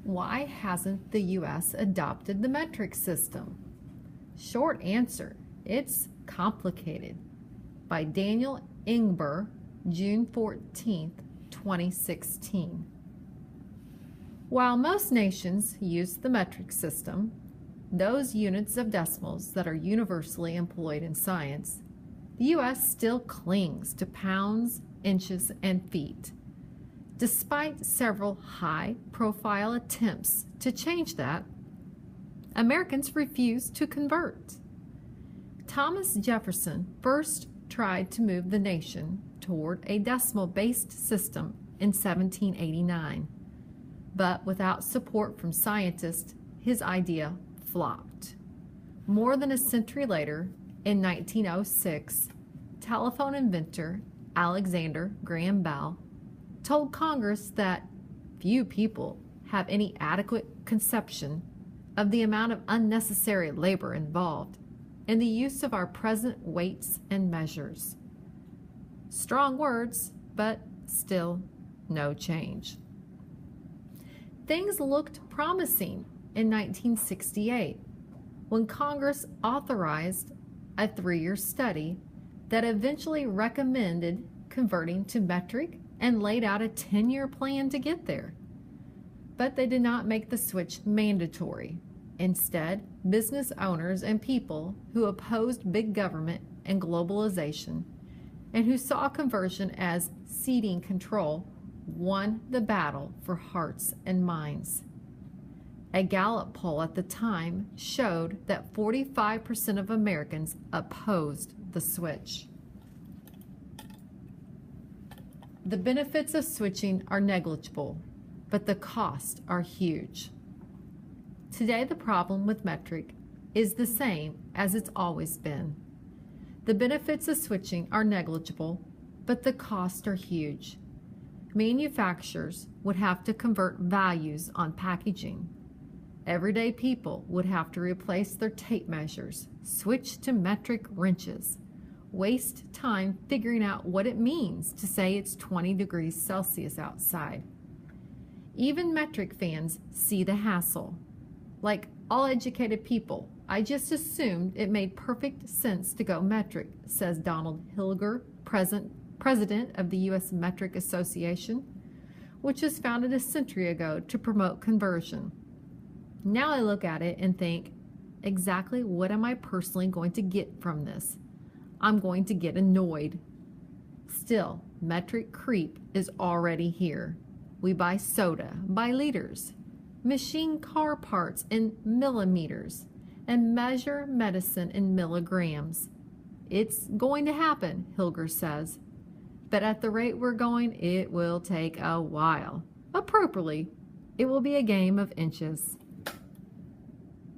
Why hasn't the U.S. adopted the metric system? Short answer, it's complicated. By Daniel Ingber, June 14, 2016. While most nations use the metric system, those units of decimals that are universally employed in science, the U.S. still clings to pounds, inches, and feet. Despite several high-profile attempts to change that, Americans refuse to convert. Thomas Jefferson first tried to move the nation toward a decimal-based system in 1789, but without support from scientists, his idea flopped. More than a century later, in 1906, telephone inventor Alexander Graham Bell told Congress that few people have any adequate conception of the amount of unnecessary labor involved in the use of our present weights and measures. Strong words, but still no change. Things looked promising in 1968 when Congress authorized a 3-year study that eventually recommended converting to metric and laid out a 10-year plan to get there. But they did not make the switch mandatory. Instead, business owners and people who opposed big government and globalization and who saw conversion as ceding control won the battle for hearts and minds. A Gallup poll at the time showed that 45% of Americans opposed the switch. The benefits of switching are negligible, but the costs are huge. Today, the problem with metric is the same as it's always been. The benefits of switching are negligible, but the costs are huge. Manufacturers would have to convert values on packaging. Everyday people would have to replace their tape measures, switch to metric wrenches, waste time figuring out what it means to say it's 20 degrees Celsius outside. Even metric fans see the hassle. Like all educated people, I just assumed it made perfect sense to go metric, says Donald Hilger, president of the U.S. Metric Association, which was founded a century ago to promote conversion. Now I look at it and think, exactly what am I personally going to get from this? I'm going to get annoyed. Still, metric creep is already here. We buy soda by liters, machine car parts in millimeters, and measure medicine in milligrams. It's going to happen, Hilger says. But at the rate we're going, it will take a while. Appropriately, it will be a game of inches.